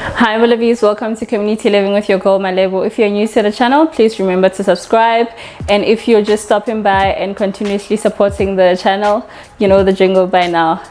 Hi bolovies, welcome to Community Living with your girl Malebo. If you're new to the channel, please remember to subscribe, and if you're just stopping by and continuously supporting the channel, you know the jingle by now.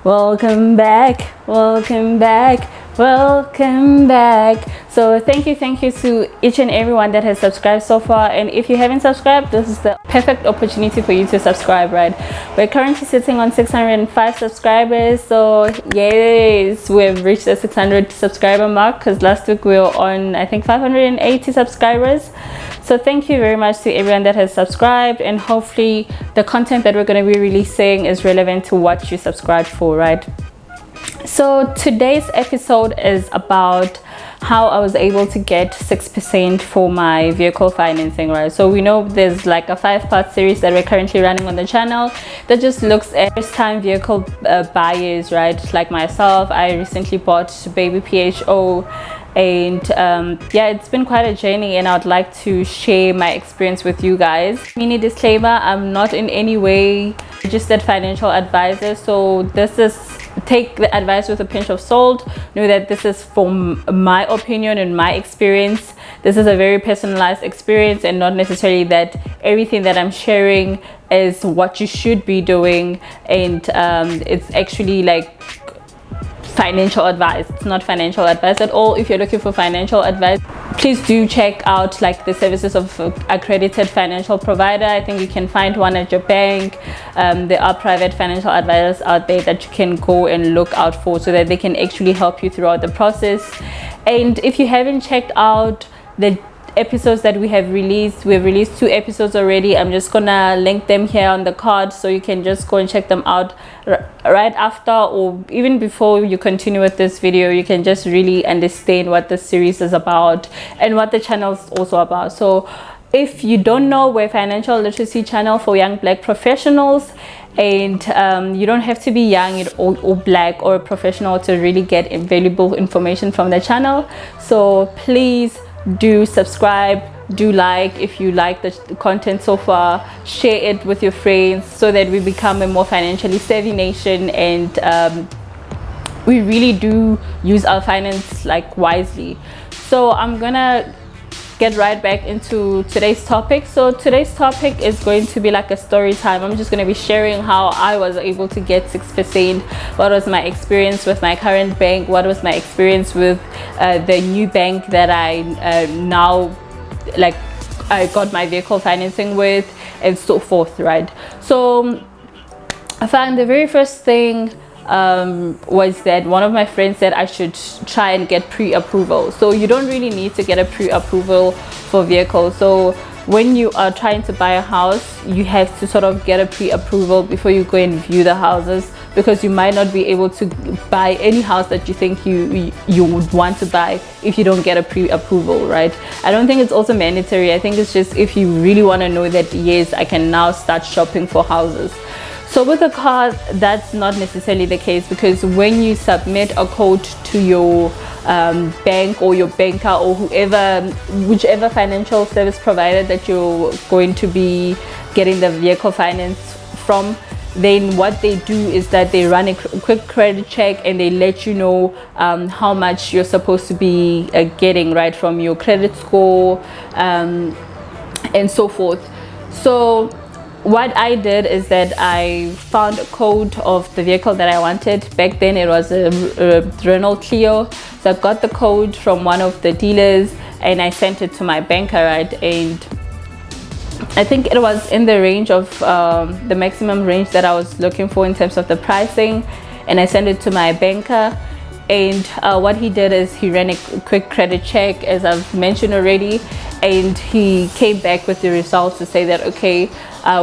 Welcome back, welcome back, welcome back. So thank you to each and everyone that has subscribed so far, and if you haven't subscribed, this is the perfect opportunity for you to subscribe. Right, we're currently sitting on 605 subscribers, so yes, we've reached the 600 subscriber mark, because last week we were on, I think, 580 subscribers. So thank you very much to everyone that has subscribed, and hopefully the content that we're going to be releasing is relevant to what you subscribed for, right? So today's episode is about how I was able to get 6% for my vehicle financing, right? So we know there's like a 5-part series that we're currently running on the channel that just looks at first-time vehicle buyers, right? Like myself, I recently bought baby PHO, and yeah, it's been quite a journey, and I would like to share my experience with you guys. Mini disclaimer, I'm not in any way registered financial advisor, so this is, take the advice with a pinch of salt. Know that this is from my opinion and my experience. This is a very personalized experience, and not necessarily that everything that I'm sharing is what you should be doing, and it's actually like financial advice. It's not financial advice at all. If you're looking for financial advice, please do check out like the services of accredited financial provider. I think you can find one at your bank. There are private financial advisors out there that you can go and look out for, so that they can actually help you throughout the process. And if you haven't checked out the episodes that we've released 2 episodes already. I'm just gonna link them here on the card, so you can just go and check them out right after, or even before you continue with this video. You can just really understand what the series is about and what the channel is also about. So if you don't know, we're a financial literacy channel for young black professionals, and you don't have to be young or black or a professional to really get valuable information from the channel. So please do subscribe, do like if you like the content so far, share it with your friends, so that we become a more financially savvy nation, and we really do use our finance like wisely. So I'm gonna get right back into today's topic. So today's topic is going to be like a story time. I'm just going to be sharing how I was able to get 6%, what was my experience with my current bank, what was my experience with the new bank that I now like I got my vehicle financing with, and so forth, right? So I found the very first thing was that one of my friends said I should try and get pre-approval. So you don't really need to get a pre-approval for vehicles. So when you are trying to buy a house, you have to sort of get a pre-approval before you go and view the houses, because you might not be able to buy any house that you think you would want to buy if you don't get a pre-approval, right? I don't think it's also mandatory. I think it's just if you really want to know that, yes, I can now start shopping for houses. So with a car, that's not necessarily the case, because when you submit a code to your bank or your banker or whichever financial service provider that you're going to be getting the vehicle finance from, then what they do is that they run a quick credit check, and they let you know how much you're supposed to be getting, right, from your credit score and so forth. So what I did is that I found a code of the vehicle that I wanted. Back then it was a Renault Clio. So I got the code from one of the dealers, and I sent it to my banker, right? And I think it was in the range of the maximum range that I was looking for in terms of the pricing, and I sent it to my banker. And what he did is he ran a quick credit check, as I've mentioned already, and he came back with the results to say that, okay,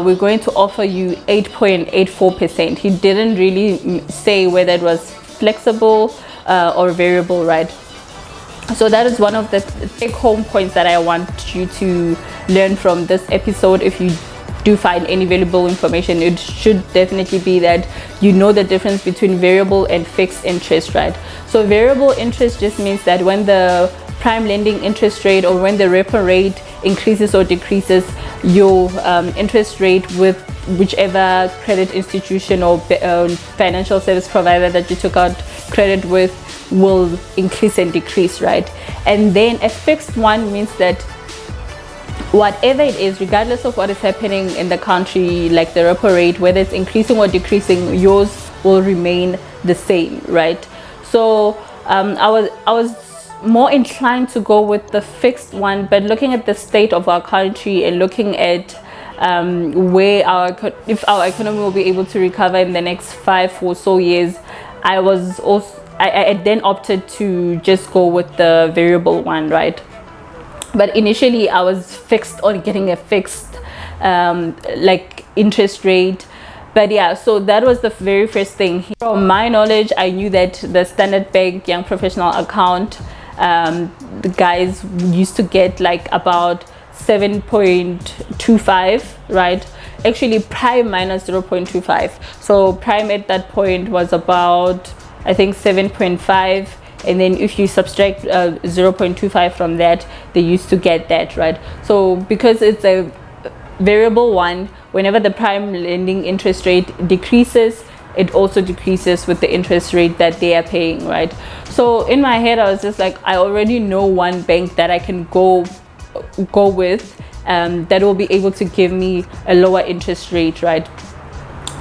we're going to offer you 8.84%. He didn't really say whether it was flexible or variable, right? So that is one of the take-home points that I want you to learn from this episode. If you do find any valuable information, it should definitely be that you know the difference between variable and fixed interest, right? So variable interest just means that when the prime lending interest rate, or when the repo rate increases or decreases, your interest rate with whichever credit institution or financial service provider that you took out credit with will increase and decrease, right? And then a fixed one means that whatever it is, regardless of what is happening in the country, like the repo rate, whether it's increasing or decreasing, yours will remain the same, right? So I was more inclined to go with the fixed one, but looking at the state of our country and looking at where if our economy will be able to recover in the next 5 or so years, I then opted to just go with the variable one, right? But initially I was fixed on getting a fixed like interest rate. But yeah, so that was the very first thing. From my knowledge, I knew that the Standard Bank Young Professional account, the guys used to get like about 7.25, right? Actually prime minus 0.25. So prime at that point was about, I think, 7.5, and then if you subtract 0.25 from that, they used to get that, right? So because it's a variable one, whenever the prime lending interest rate decreases, it also decreases with the interest rate that they are paying, right? So in my head I was just like, I already know one bank that I can go with that will be able to give me a lower interest rate, right?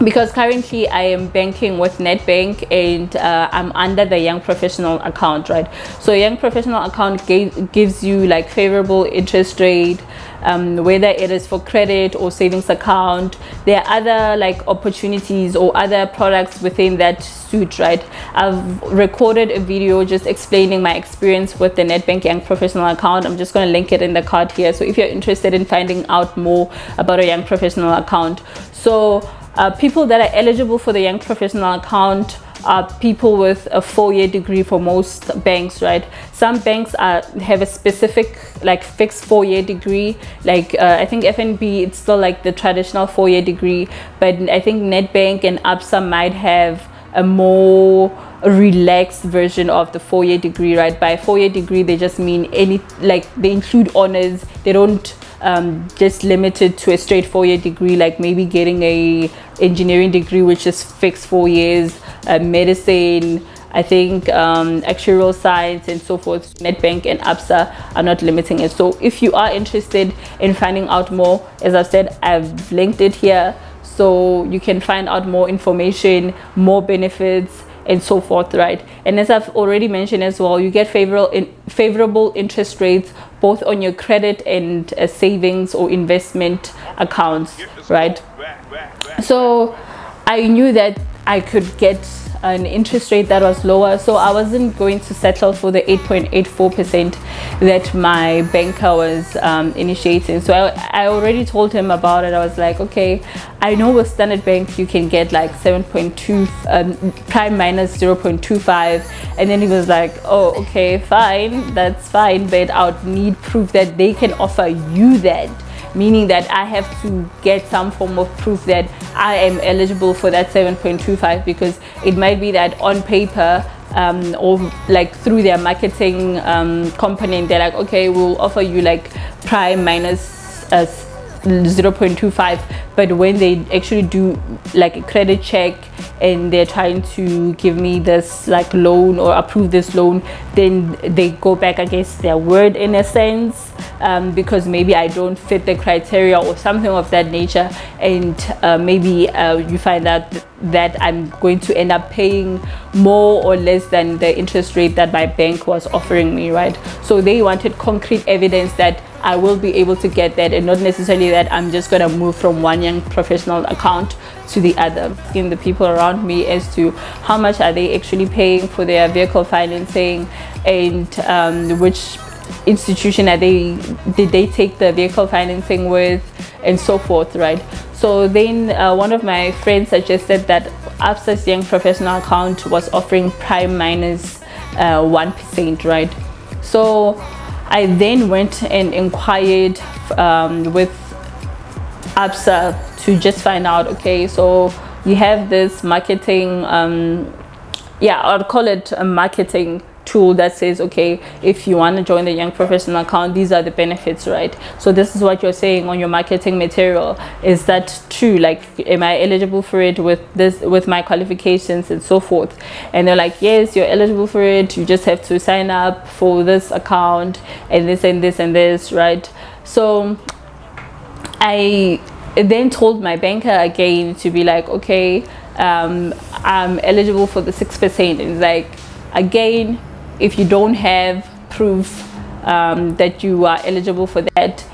Because currently I am banking with Nedbank, and I'm under the Young Professional account, right? So Young Professional account gives you like favorable interest rate, whether it is for credit or savings account. There are other like opportunities or other products within that suite, right? I've recorded a video just explaining my experience with the Nedbank Young Professional account. I'm just going to link it in the card here, so if you're interested in finding out more about a Young Professional account. So people that are eligible for the Young Professional account are people with a 4-year degree for most banks, right? Some banks have a specific like fixed 4-year degree, like I think FNB, it's still like the traditional 4-year degree, but I think Nedbank and ABSA might have a more relaxed version of the 4-year degree, right? By 4-year degree, they just mean they include honors. They don't just limited to a straight 4-year degree, like maybe getting a engineering degree which is fixed 4 years, medicine, I think actuarial science and so forth. Nedbank and ABSA are not limiting it. So if you are interested in finding out more, as I've said, I've linked it here, so you can find out more information, more benefits and so forth, right? And as I've already mentioned as well, you get favorable interest rates both on your credit and savings or investment accounts, right? So I knew that I could get an interest rate that was lower, so I wasn't going to settle for the 8.84% that my banker was initiating. So I already told him about it. I was like, okay, I know with Standard Bank you can get like 7.2 prime minus 0.25, and then he was like, oh, okay, fine, that's fine, but I would need proof that they can offer you that, meaning that I have to get some form of proof that I am eligible for that 7.25, because it might be that on paper or like through their marketing component, they're like, okay, we'll offer you like prime minus 0.25, but when they actually do like a credit check and they're trying to give me this like loan or approve this loan, then they go back against their word in a sense, because maybe I don't fit the criteria or something of that nature, and maybe you find out that I'm going to end up paying more or less than the interest rate that my bank was offering me, right? So they wanted concrete evidence that I will be able to get that, and not necessarily that I'm just going to move from one Young Professional account to the other. Asking the people around me as to how much are they actually paying for their vehicle financing, and which institution did they take the vehicle financing with, and so forth, right? So then one of my friends suggested that ABSA's Young Professional account was offering prime minus 1%, right? So I then went and inquired with ABSA to just find out, okay, so you have this marketing, I'd call it a marketing tool that says, okay, if you want to join the young professional account, these are the benefits, right? So this is what you're saying on your marketing material. Is that true? Like, am I eligible for it with this, with my qualifications and so forth? And they're like, yes, you're eligible for it. You just have to sign up for this account and this and this and this, right? So I then told my banker again to be like, okay, I'm eligible for the 6%. It's like, again, if you don't have proof that you are eligible for that,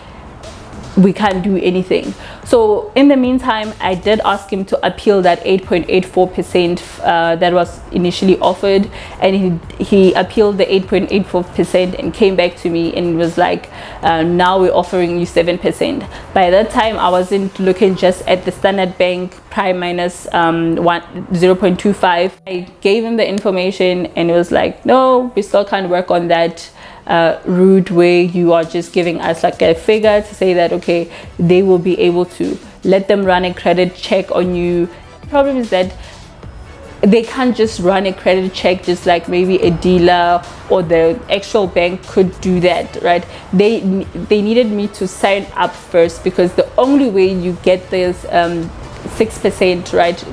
we can't do anything. So in the meantime, I did ask him to appeal that 8.84% that was initially offered, and he appealed the 8.84% and came back to me and was like, now we're offering you 7%. By that time, I wasn't looking just at the Standard Bank prime minus 0.25. I gave him the information and it was like, no, we still can't work on that route where you are just giving us like a figure to say that, okay, they will be able to let them run a credit check on you. The problem is that they can't just run a credit check just like maybe a dealer or the actual bank could do that, right? They needed me to sign up first, because the only way you get this 6%, right,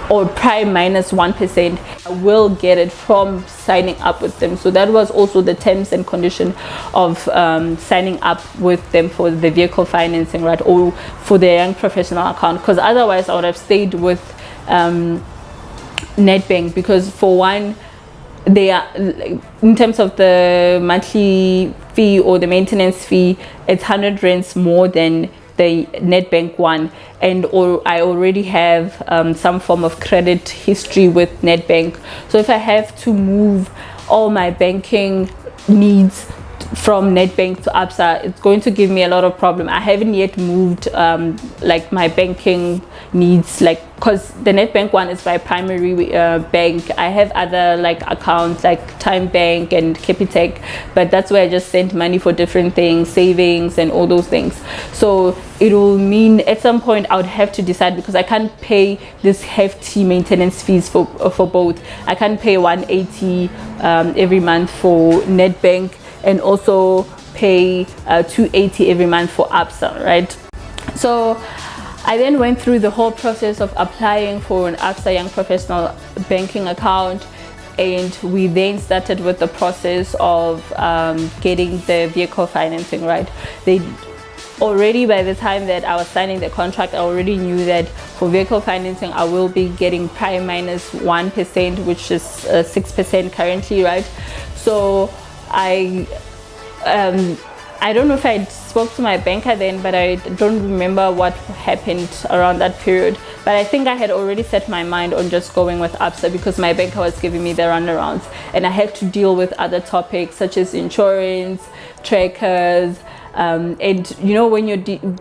or prime minus 1%, I will get it from signing up with them. So that was also the terms and condition of signing up with them for the vehicle financing, right, or for the young professional account, because otherwise I would have stayed with Nedbank, because for one, they are, in terms of the monthly fee or the maintenance fee, it's 100 rands more than the Nedbank one, and I already have some form of credit history with Nedbank. So if I have to move all my banking needs from Nedbank to Absa, it's going to give me a lot of problem. I haven't yet moved like my banking needs, like, because the Nedbank one is my primary bank. I have other like accounts like Time Bank and Capitec, but that's where I just send money for different things, savings and all those things. So it will mean at some point I would have to decide, because I can't pay this hefty maintenance fees for both. I can't pay 180 every month for Nedbank and also pay 280 every month for Absa, right? So I then went through the whole process of applying for an Absa Young Professional banking account, and we then started with the process of getting the vehicle financing, right? They already, by the time that I was signing the contract, I already knew that for vehicle financing I will be getting prime minus 1%, which is 6% currently, right? So I don't know if I spoke to my banker then, but I don't remember what happened around that period. But I think I had already set my mind on just going with Absa, because my banker was giving me the runarounds, and I had to deal with other topics such as insurance, trackers, and you know, when you're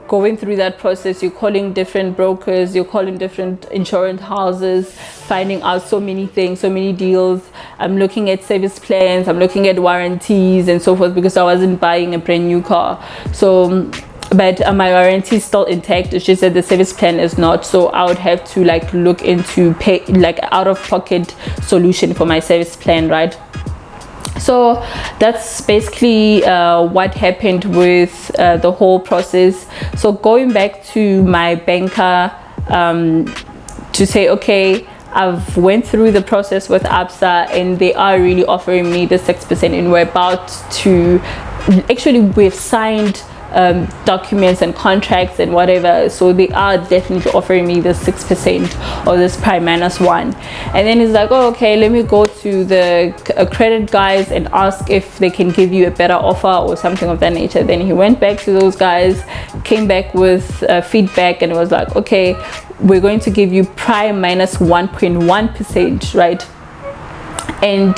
going through that process, you're calling different brokers, you're calling different insurance houses, finding out so many things, so many deals. I'm looking at service plans, I'm looking at warranties and so forth, because I wasn't buying a brand new car. So but my warranty is still intact, it's just that the service plan is not. So I would have to like look into pay, like out of pocket solution for my service plan, right? So that's basically what happened with the whole process. So going back to my banker to say, okay, I've went through the process with Absa and they are really offering me the 6%, and we're about to, actually we've signed documents and contracts and whatever, so they are definitely offering me the 6% or this prime minus 1. And then he's like, oh, okay, let me go to the credit guys and ask if they can give you a better offer or something of that nature. Then he went back to those guys, came back with feedback, and was like, okay, we're going to give you prime minus 1.1%, right? And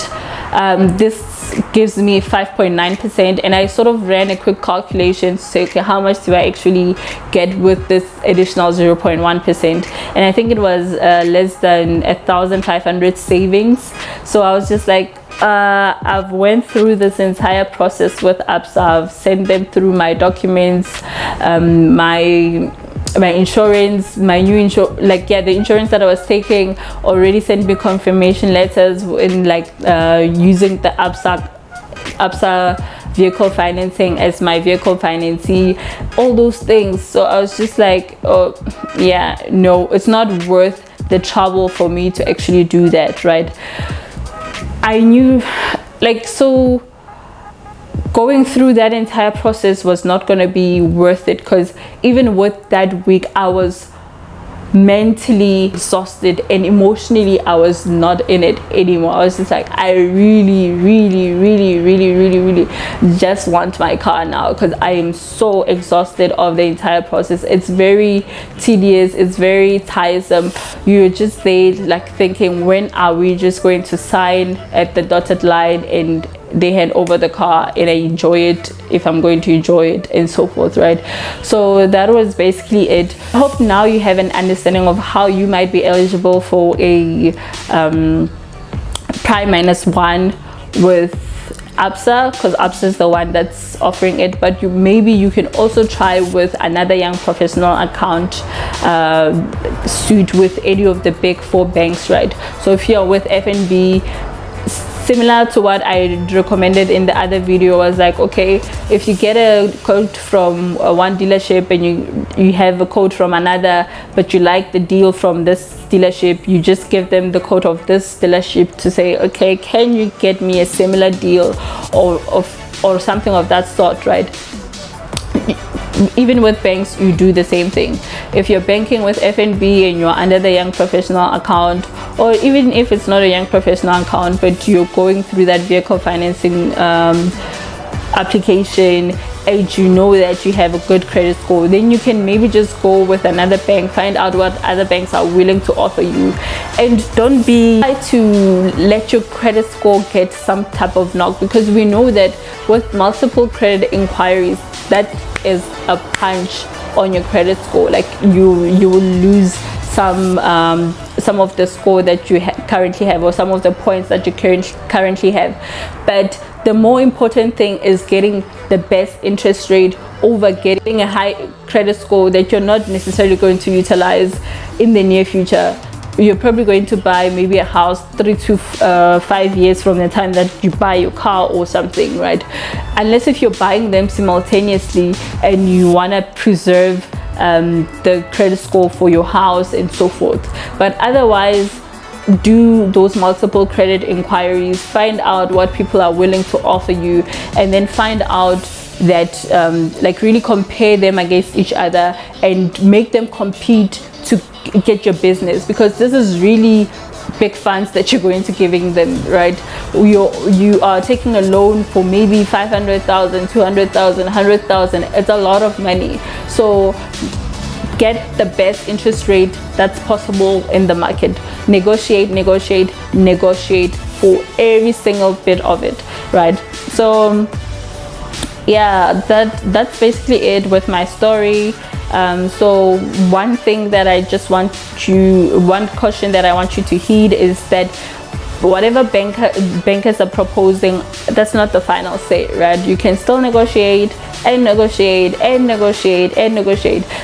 this gives me 5.9%, and I sort of ran a quick calculation to say, okay, how much do I actually get with this additional 0.1%? And I think it was less than 1,500 savings. So I was just like, I've went through this entire process with Absa. I've sent them through my documents, my my insurance, my new the insurance that I was taking already sent me confirmation letters in using the ABSA vehicle financing as my vehicle financee, all those things. So I was just like, oh yeah, no, it's not worth the trouble for me to actually do that, right? I knew, so going through that entire process was not going to be worth it, because even with that week I was mentally exhausted and emotionally I was not in it anymore. I was just like, I really just want my car now, because I am so exhausted of the entire process. It's very tedious, it's very tiresome. You're just there thinking, when are we just going to sign at the dotted line and they hand over the car and I enjoy it, if I'm going to enjoy it, and so forth, right? So that was basically it. I hope now you have an understanding of how you might be eligible for a prime -1 with ABSA, because ABSA is the one that's offering it. But maybe you can also try with another young professional account suit with any of the big 4 banks, right? So if you're with FNB, similar to what I recommended in the other video, was like, okay, if you get a quote from one dealership and you have a quote from another, but you like the deal from this dealership, you just give them the quote of this dealership to say, okay, can you get me a similar deal or something of that sort, right? Even with banks, you do the same thing. If you're banking with FNB and you're under the young professional account, or even if it's not a young professional account but you're going through that vehicle financing application, and you know that you have a good credit score, then you can maybe just go with another bank, find out what other banks are willing to offer you, and don't try to let your credit score get some type of knock, because we know that with multiple credit inquiries, that is a punch on your credit score. You will lose some of the score that you currently have, or some of the points that you currently have. But the more important thing is getting the best interest rate over getting a high credit score that you're not necessarily going to utilize in the near future. You're probably going to buy maybe a house 3 to 5 years from the time that you buy your car or something, right? Unless if you're buying them simultaneously and you want to preserve the credit score for your house and so forth. But otherwise, do those multiple credit inquiries, find out what people are willing to offer you, and then find out that really compare them against each other and make them compete to get your business, because this is really big funds that you're going to giving them, right? You are taking a loan for maybe 500,000, 200,000, 100,000. It's a lot of money. So get the best interest rate that's possible in the market. Negotiate for every single bit of it, right? So yeah, that's basically it with my story. So one caution that I want you to heed is that whatever bankers are proposing, that's not the final say, right? You can still negotiate.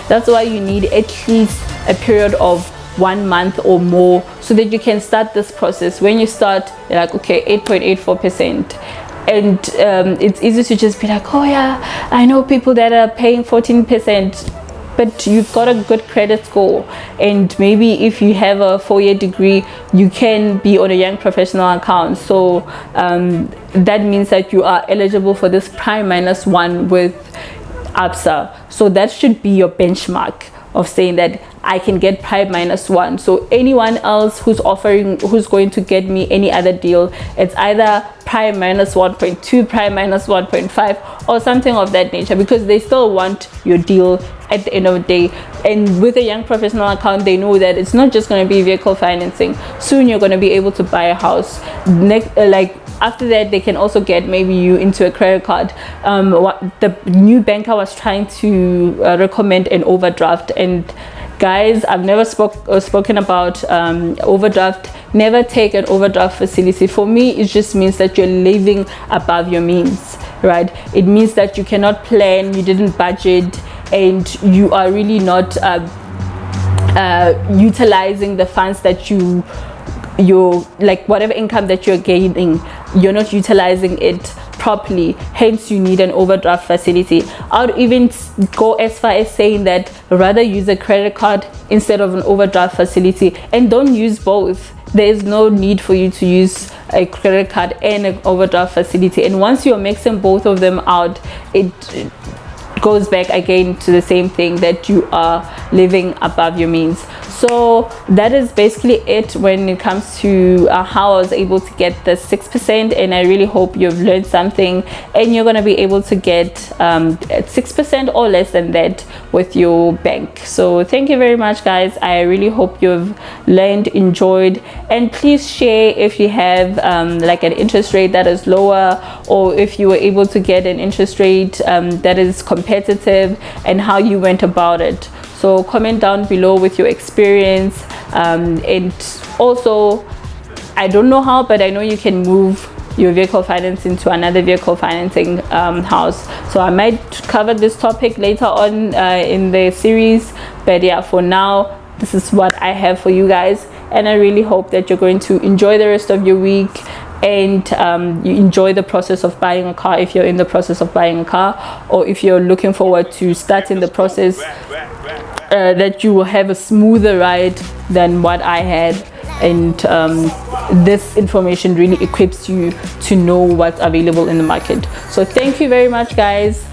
That's why you need at least a period of 1 month or more, so that you can start this process. When you start, you're like, okay, 8.84%. And it's easy to just be like, oh yeah, I know people that are paying 14%. But you've got a good credit score, and maybe if you have a 4-year degree, you can be on a young professional account. So that means that you are eligible for this prime -1 with ABSA. So that should be your benchmark of saying that I can get prime -1. So anyone else who's going to get me any other deal, it's either prime -1.2, prime -1.5, or something of that nature, because they still want your deal at the end of the day. And with a young professional account, they know that it's not just going to be vehicle financing. Soon you're going to be able to buy a house. After that, they can also get maybe you into a credit card. What the new banker was trying to recommend an overdraft, and guys, I've never spoken about overdraft. Never take an overdraft facility. For me, it just means that you're living above your means, right? It means that you cannot plan, you didn't budget, and you are really not utilizing the funds that you're like, whatever income that you're gaining, you're not utilizing it properly, hence you need an overdraft facility. I would even go as far as saying that rather use a credit card instead of an overdraft facility, and don't use both. There is no need for you to use a credit card and an overdraft facility, and once you're mixing both of them out, it goes back again to the same thing, that you are living above your means. So that is basically it when it comes to how I was able to get the 6%, and I really hope you've learned something and you're going to be able to get 6% or less than that with your bank. So thank you very much, guys. I really hope you've learned, enjoyed, and please share if you have like an interest rate that is lower, or if you were able to get an interest rate that is competitive, and how you went about it. So comment down below with your experience, and also, I don't know how, but I know you can move your vehicle finance into another vehicle financing house. So I might cover this topic later on in the series, but yeah, for now, this is what I have for you guys, and I really hope that you're going to enjoy the rest of your week, and you enjoy the process of buying a car if you're in the process of buying a car, or if you're looking forward to starting the process, that you will have a smoother ride than what I had. And this information really equips you to know what's available in the market. So thank you very much, guys.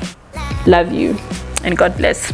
Love you, and God bless.